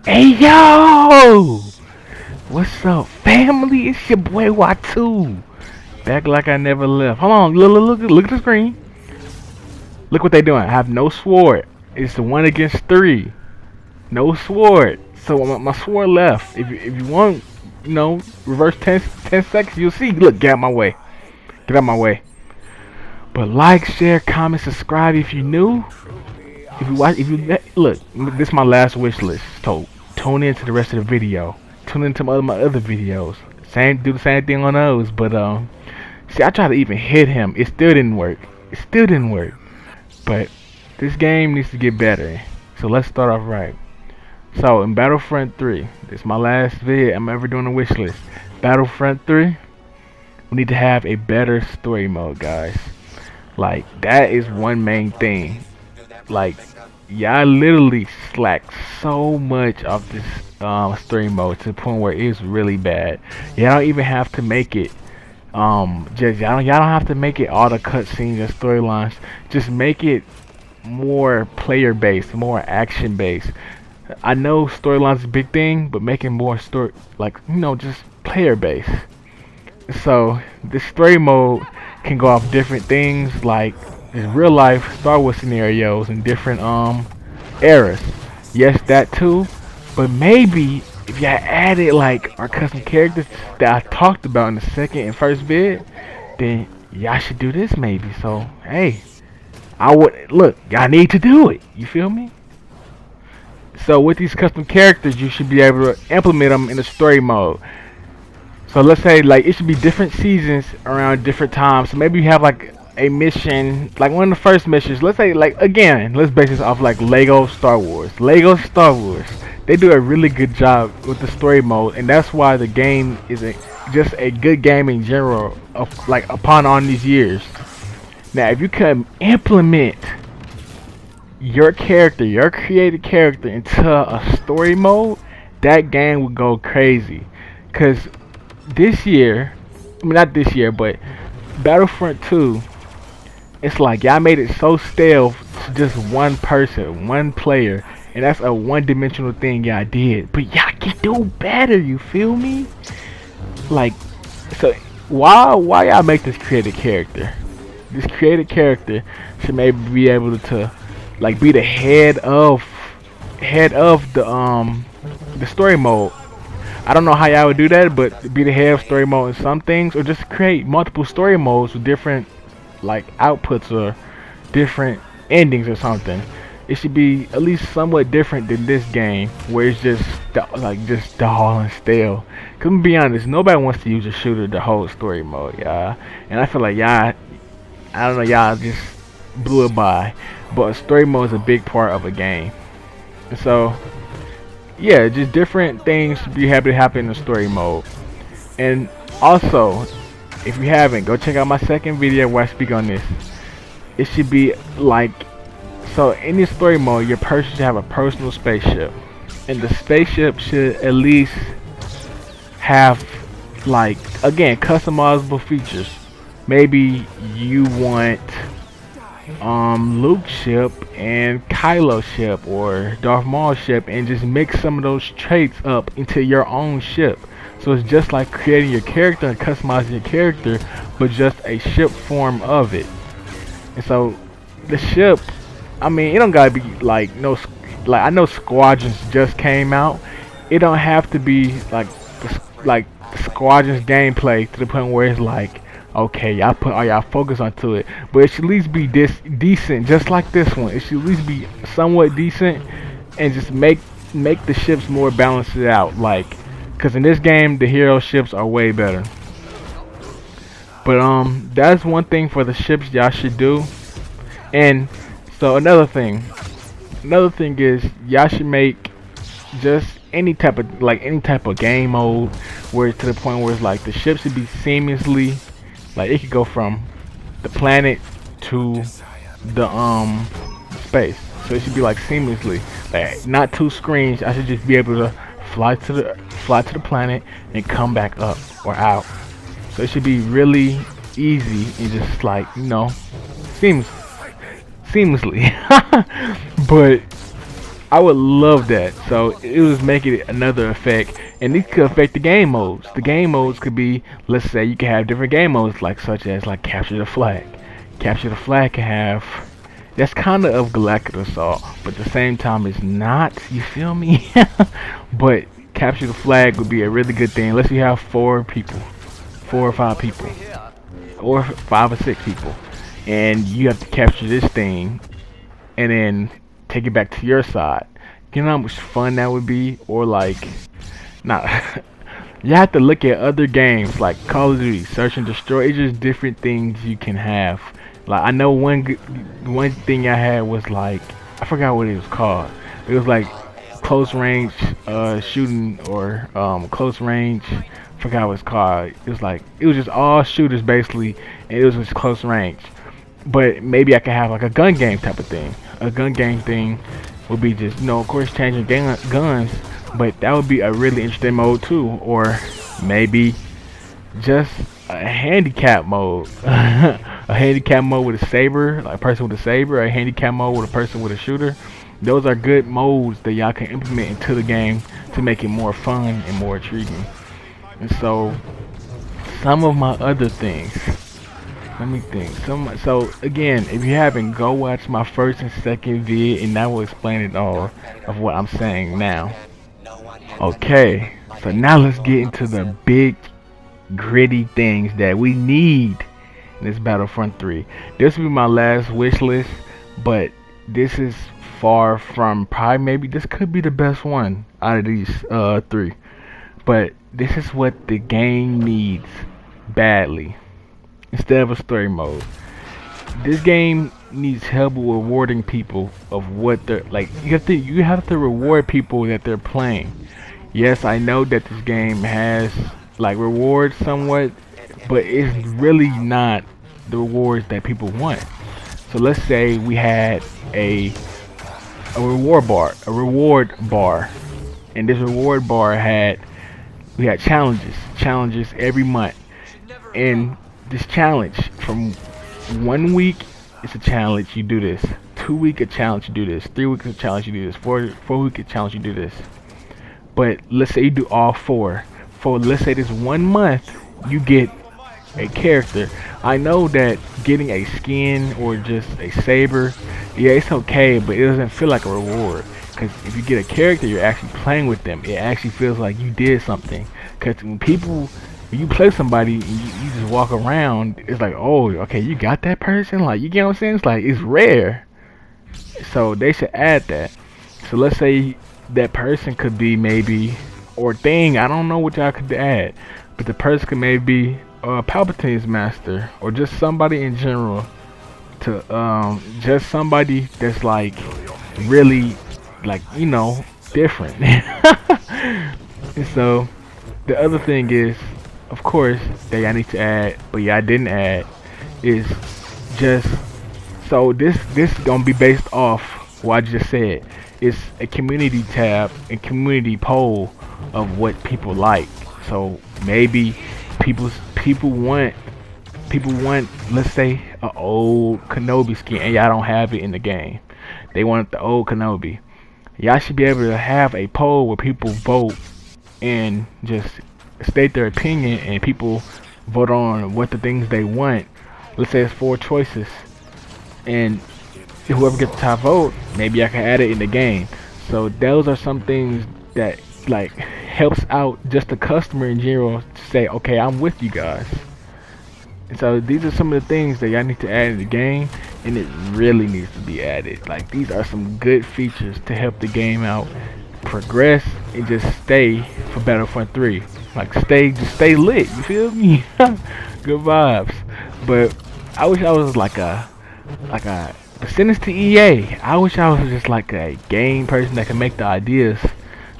Hey yo! What's up, family? It's your boy Y2. Back like I never left. Hold on, look at the screen. Look what they doing. I have no sword. It's the 1 against 3. No sword. So my sword left. If you want, reverse 10 seconds, you'll see. Look, get out my way. Get out my way. But like, share, comment, subscribe if you new. If you watch, if you look, this is my last wish list. So tune in to the rest of the video. Tune into my other videos. Do the same thing on those. But see, I tried to even hit him. It still didn't work. It still didn't work. But this game needs to get better. So let's start off right. So in Battlefront 3, this is my last video I'm ever doing a wish list. Battlefront 3, we need to have a better story mode, guys. Like, that is one main thing. Like, y'all literally slacked so much of this story mode to the point where it's really bad. Y'all don't even have to make it just y'all don't have to make it all the cutscenes and storylines. Just make it more player based, more action based. I know storylines is a big thing, but making more story, like, just player based. So this story mode can go off different things, like in real life Star Wars scenarios and different eras. Yes, that too. But maybe if y'all added like our custom characters that I talked about in the second and first vid, then y'all should do this maybe. So hey, I would look. Y'all need to do it. You feel me? So with these custom characters, you should be able to implement them in the story mode. So let's say like it should be different seasons around different times. So maybe you have like a mission, like one of the first missions. Let's say like again, let's base this off like Lego Star Wars. Lego Star Wars. They do a really good job with the story mode, and that's why the game is just a good game in general. Like upon all these years. Now, if you can implement your character, your created character into a story mode, that game would go crazy. Cause this year, I mean not this year, but Battlefront 2, it's like y'all made it so stale to just one person, one player, and that's a one-dimensional thing y'all did. But y'all can do better, you feel me? Like, so why y'all make this created character? This created character should maybe be able to like be the head of the story mode. I don't know how y'all would do that, but be the head of story mode in some things, or just create multiple story modes with different like outputs or different endings or something. It should be at least somewhat different than this game, where it's just just dull and stale. Cause I'm be honest, nobody wants to use a shooter the whole story mode, y'all. And I feel like y'all, I don't know, y'all just blew it by. But story mode is a big part of a game, and so yeah, just different things should be happy to happen in the story mode. And also, if you haven't, go check out my second video where I speak on this. It should be like, so in this story mode, your person should have a personal spaceship, and the spaceship should at least have like, again, customizable features. Maybe you want Luke's ship and Kylo's ship or Darth Maul's ship, and just mix some of those traits up into your own ship. So it's just like creating your character and customizing your character, but just a ship form of it. And so the ship, I mean, it don't gotta be like I know Squadrons just came out. It don't have to be like the Squadrons gameplay to the point where it's like, okay, y'all put all y'all focus onto it, but it should at least be decent, just like this one. It should at least be somewhat decent, and just make the ships more balanced out. Like, cause in this game the hero ships are way better. But that's one thing for the ships y'all should do. And so another thing is y'all should make just any type of game mode where it's to the point where it's like the ships should be seamlessly, like it could go from the planet to the space. So it should be like seamlessly, like not two screens. I should just be able to fly to the planet and come back up or out. So it should be really easy and just like, seamlessly. But I would love that. So it was making it another effect, and these could affect the game modes. The game modes could be, let's say, you can have different game modes, like such as like capture the flag. Capture the flag can have that's kind of Galactic Assault, but at the same time it's not. You feel me? But capture the flag would be a really good thing. Unless you have 4 people, 4 or 5 people, or 5 or 6 people, and you have to capture this thing and then take it back to your side. You know how much fun that would be? Or like, not. You have to look at other games like Call of Duty, Search and Destroy. It's just different things you can have. Like I know one thing I had was like I forgot what it was called. It was like close range shooting or close range. Forgot what it's called. It was just all shooters basically, and it was just close range. But maybe I could have like a gun game type of thing. A gun game thing would be just, of course, changing guns, but that would be a really interesting mode too. Or maybe just a handicap mode. A handicap mode with a saber, like a person with a saber, or a handicap mode with a person with a shooter. Those are good modes that y'all can implement into the game to make it more fun and more intriguing. And so, some of my other things. Let me think. So again, if you haven't, go watch my first and second vid, and that will explain it all of what I'm saying now. Okay, so now let's get into the big, gritty things that we need in this Battlefront 3. This will be my last wish list, but this is far from probably maybe this could be the best one out of these 3. But this is what the game needs badly. Instead of a story mode, this game needs help with rewarding people of what they're like. You have to reward people that they're playing. Yes, I know that this game has like rewards somewhat, but it's really not the rewards that people want. So let's say we had a reward bar, and this reward bar we had challenges every month, and this challenge from 1 week it's a challenge, you do this. 2 week a challenge, you do this. 3 weeks a challenge, you do this. 4 week a challenge, you do this. But let's say you do all 4. For let's say this 1 month you get a character. I know that getting a skin or just a saber, yeah, it's okay, but it doesn't feel like a reward. Because if you get a character, you're actually playing with them. It actually feels like you did something. Because when you play somebody and you just walk around, it's like, oh, okay, you got that person? Like, you get what I'm saying? It's like, it's rare. So they should add that. So let's say that person could be maybe, or thing, I don't know what y'all could add, but the person could maybe be Palpatine's master, or just somebody in general, to just somebody that's like really like different. And so the other thing is, of course, that I need to add, but I didn't add, is just so this gonna be based off what I just said. It's a community tab and community poll of what people like. So maybe people want, let's say, an old Kenobi skin, and y'all don't have it in the game. They want the old Kenobi. Y'all should be able to have a poll where people vote and just state their opinion, and people vote on what the things they want. Let's say it's 4 choices, and whoever gets the top vote, maybe I can add it in the game. So those are some things that like helps out just the customer in general to say, okay, I'm with you guys. And so these are some of the things that y'all need to add in the game, and it really needs to be added. Like, these are some good features to help the game out progress and just stay for Battlefront 3. Like, just stay lit, you feel me? Good vibes. But I wish I was like a send this to EA. I wish I was just like a game person that can make the ideas,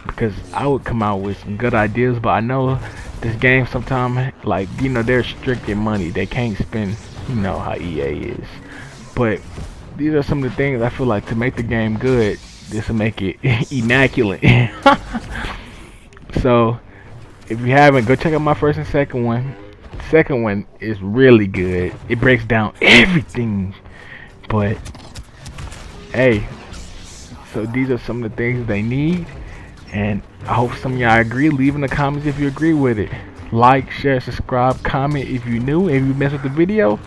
because I would come out with some good ideas. But I know this game sometimes, like, they're strict in money. They can't spend, how EA is. But these are some of the things I feel like to make the game good, this will make it immaculate. So if you haven't, go check out my first and second one. The second one is really good. It breaks down everything. But hey, So these are some of the things they need, and I hope some of y'all agree. Leave in the comments if you agree with it. Like, share, subscribe, comment if you new. If you messed with the video,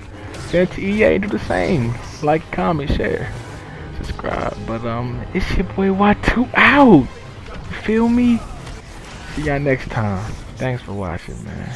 send it to EA, do the same. Like, comment, share, subscribe. But it's your boy Y2 out. Feel me? See y'all next time. Thanks for watching, man.